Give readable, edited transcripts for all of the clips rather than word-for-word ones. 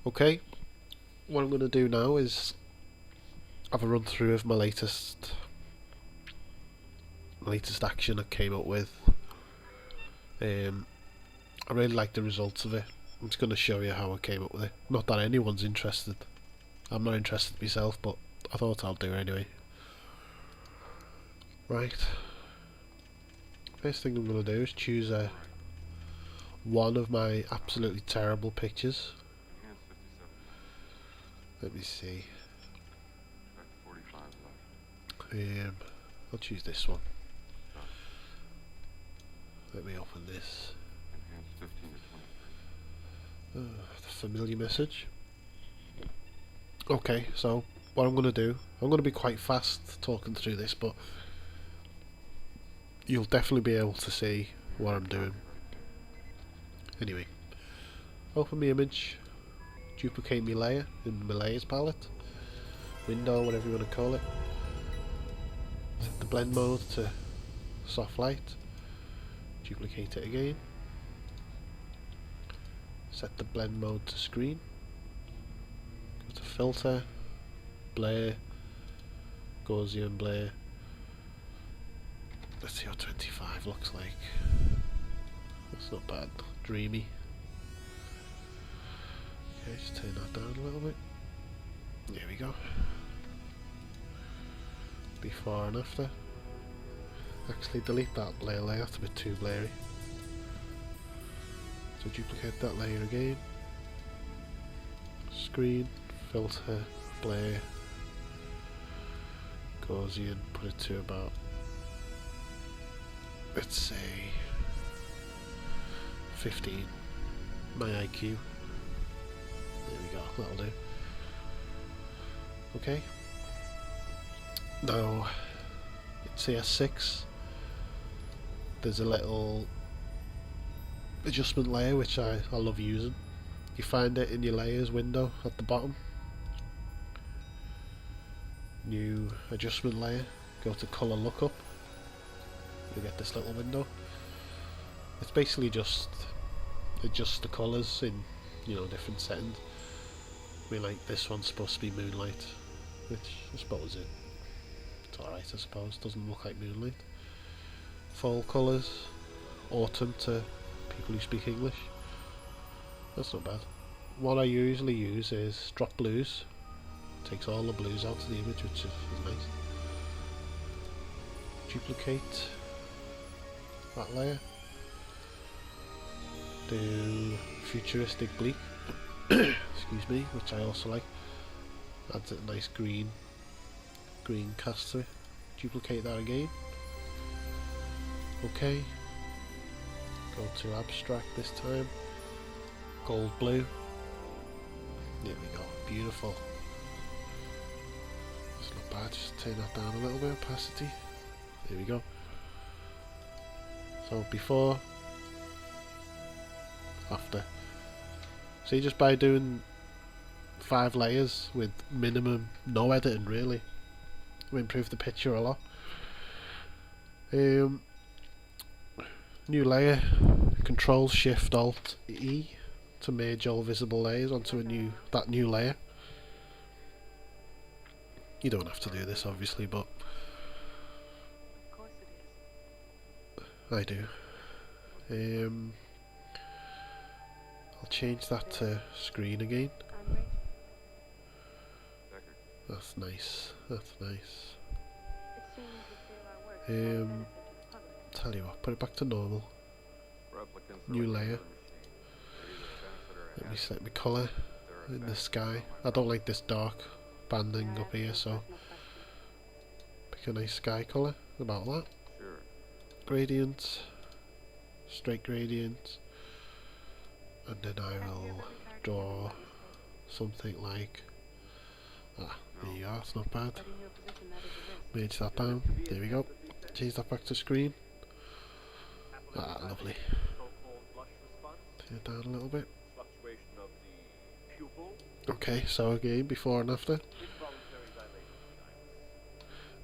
Okay, what I'm going to do now is have a run through of my latest action I came up with. I really like the results of it. I'm just going to show you how I came up with it. Not that anyone's interested. I'm not interested myself, but I thought I'll do it anyway. Right. First thing I'm going to do is choose one of my absolutely terrible pictures. Let me see. I'll choose this one. Let me open this. The familiar message. Okay, so what I'm going to do, I'm going to be quite fast talking through this, but you'll definitely be able to see what I'm doing. Anyway, open my image, duplicate my layer in my layers palette, window, whatever you want to call it. Set the blend mode to soft light, duplicate it again, set the blend mode to screen, go to filter, blur, Gaussian blur. Let's see what 25 looks like. That's not bad. Dreamy. Okay, just turn that down a little bit. There we go. Before and after. Actually delete that blur layer, that's a bit too blurry. So duplicate that layer again. Screen, filter, blur, Gaussian, put it to about, let's say 15. My IQ. There we go, that'll do. Okay. Now, in CS6, there's a little adjustment layer which I love using. You find it in your layers window at the bottom. New adjustment layer, go to color lookup. You get this little window. It's basically just adjust the colours in, you know, different settings. I mean, like this one's supposed to be moonlight, which I suppose it's alright, I suppose. Doesn't look like moonlight. Fall colours, autumn to people who speak English. That's not bad. What I usually use is drop blues. Takes all the blues out of the image, which is nice. Duplicate that layer. Do futuristic bleak. Excuse me, which I also like. Adds a nice green cast to it. Duplicate that again. Okay. Go to abstract this time. Gold blue. There we go. Beautiful. It's not bad. Just turn that down a little bit. Opacity. There we go. So before, after. See, just by doing 5 layers with minimum no editing, really, we improve the picture a lot. New layer. Control Shift Alt E to merge all visible layers onto that new layer. You don't have to do this, obviously, but I do. I'll change that to screen again. That's nice. That's nice. Tell you what, put it back to normal. New layer. Let me set my colour in the sky. I don't like this dark banding up here, so pick a nice sky colour, about that. Gradient, straight gradient, and then I will draw something like, there you are, it's not bad. Merge that down, there we go. Change that back to screen. Lovely. Turn it down a little bit. Okay, so again, before and after.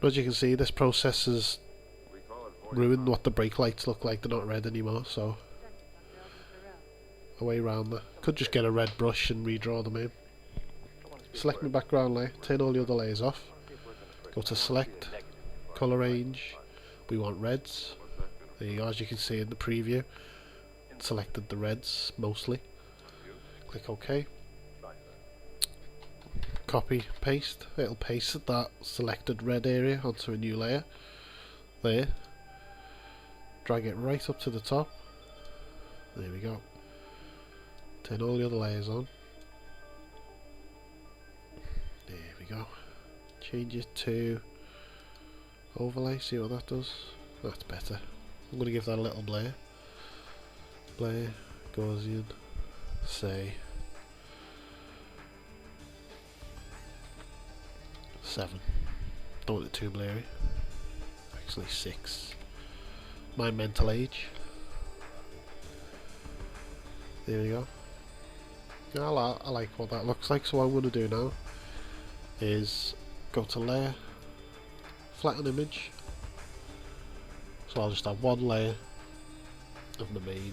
But as you can see, this process has ruined what the brake lights look like. They're not red anymore, so a way around that. Could just get a red brush and redraw them in. Select my background layer, turn all the other layers off, go to select, colour range, we want reds. There you go, as you can see in the preview, selected the reds mostly. Click OK. Copy, paste, it'll paste that selected red area onto a new layer. There. Drag it right up to the top. There we go. Turn all the other layers on. There we go. Change it to overlay, see what that does. That's better. I'm going to give that a little blur. Blur, Gaussian, say 7. Don't want it too blurry. Actually 6. My mental age. There we go. Yeah, I like what that looks like, so what I'm going to do now is go to layer, flatten image. So I'll just have one layer of the main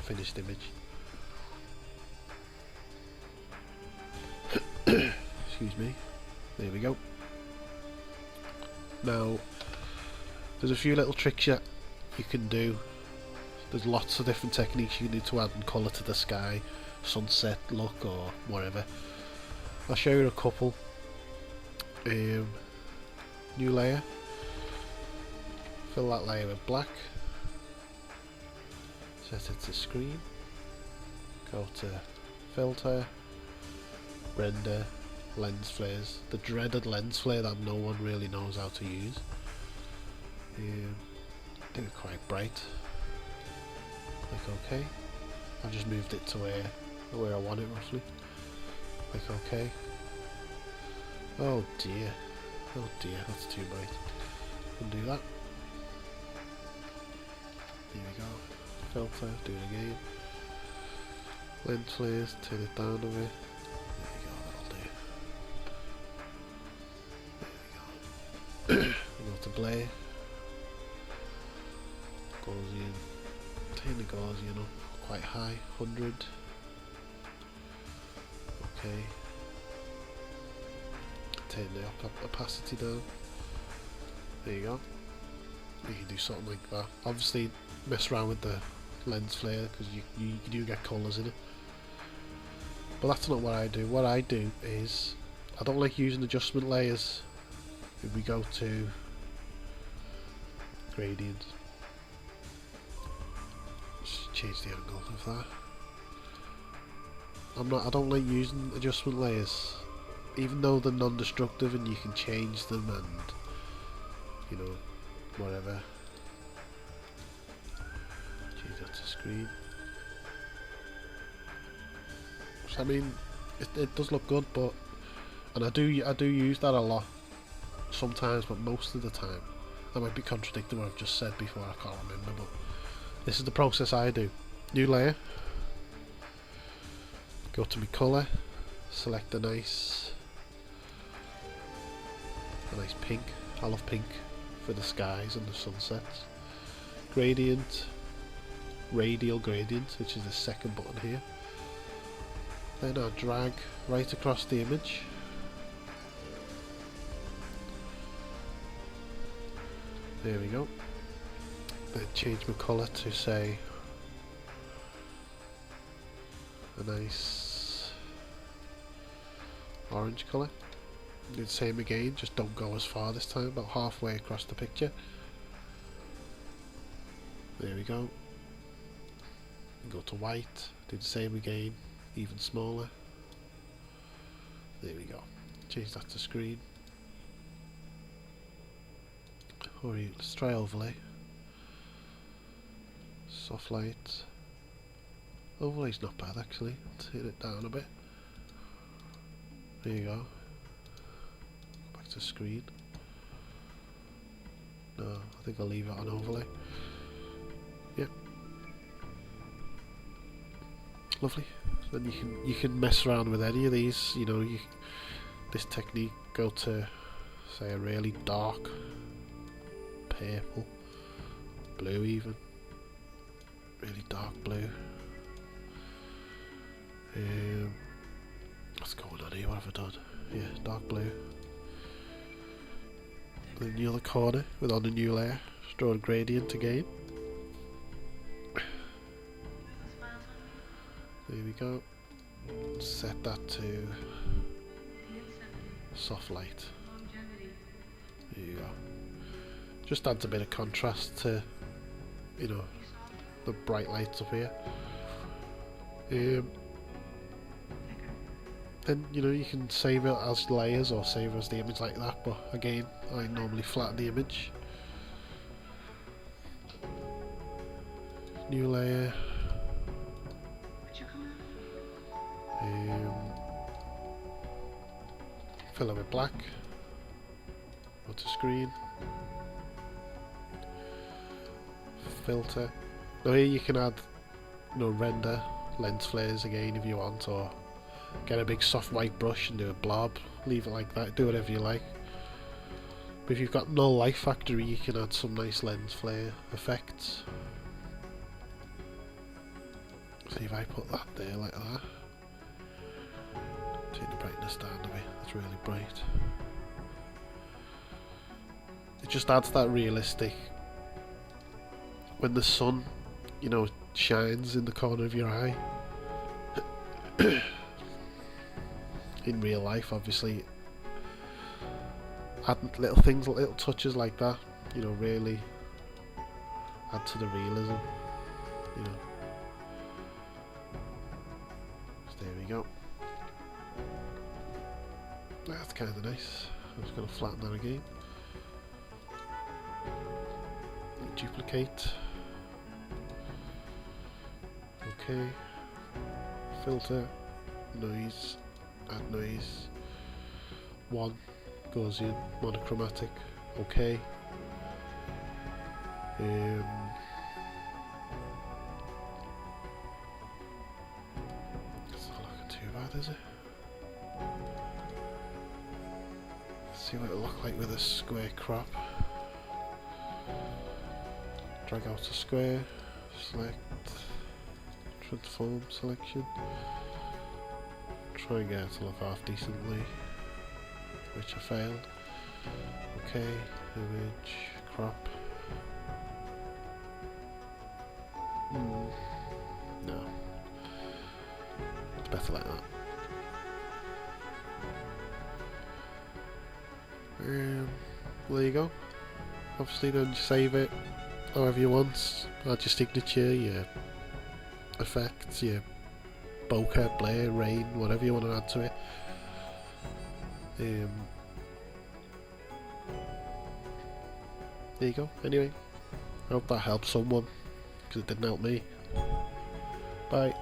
finished image. Excuse me. There we go. Now there's a few little tricks you can do. There's lots of different techniques you need to add in colour to the sky, sunset look or whatever. I'll show you a couple. New layer, fill that layer with black, set it to screen, go to filter, render, lens flares, the dreaded lens flare that no one really knows how to use. Do it quite bright. Click OK. I've just moved it to where I want it roughly. Click OK. Oh dear, that's too bright. Undo that. Here we go. Filter, do it again. Lens flares, turn it down a bit. There we go, that'll do. There we go. Go to blur. Gaussian. Turn the Gaussian up quite high, 100. Okay. Turn the opacity down. There you go. You can do something like that. Obviously mess around with the lens flare because you do get colours in it. But that's not what I do. What I do is I don't like using adjustment layers. If we go to gradient, just change the angle of that. I don't like using adjustment layers, even though they're non-destructive and you can change them and you know whatever. Change that to screen. So, I mean, it does look good, but and I do use that a lot sometimes, but most of the time I might be contradicting what I've just said before. I can't remember, but this is the process I do. New layer. Go to my colour. Select a nice pink. I love pink for the skies and the sunsets. Gradient, radial gradient, which is the second button here. Then I drag right across the image. There we go. Then change my colour to say a nice orange colour. Do the same again, just don't go as far this time, about halfway across the picture. There we go. Go to white, do the same again, even smaller. There we go. Change that to screen. Alright, let's try overlay. Soft light. Overlay's not bad actually. Turn it down a bit. There you go. Go back to screen. No, I think I'll leave it on overlay. Yep. Lovely. Then you can mess around with any of these. You know, this technique. Go to say a really dark purple, blue even. Really dark blue. What's going on here? What have I done? Yeah, dark blue. Then the other corner with on a new layer. Just draw a gradient again. There we go. Set that to soft light. There you go. Just adds a bit of contrast to, you know, the bright lights up here. Then, you know, you can save it as layers or save it as the image like that, but again, I normally flatten the image. New layer. Fill it with black. Go to screen. Filter. Now here you can add, you know, render lens flares again if you want, or get a big soft white brush and do a blob. Leave it like that. Do whatever you like. But if you've got no light factory, you can add some nice lens flare effects. See if I put that there like that. Take the brightness down a bit. That's really bright. It just adds that realistic. When the sun, you know, shines in the corner of your eye. In real life, obviously, add little things, little touches like that, you know, really add to the realism, you know. So there we go. That's kind of nice. I'm just going to flatten that again. Duplicate. Okay. Filter. Noise. Add noise. 1 goes in. Monochromatic. Okay. It's not looking too bad, is it? See what it'll look like with a square crop. Drag out a square, select, transform selection. Try and get it to look half decently, which I failed. Okay, image, crop. No, it's better like that. There you go. Obviously then save it however you want. Add your signature, your effects, your bokeh, blare, rain, whatever you want to add to it. There you go. Anyway, I hope that helps someone, because it didn't help me. Bye.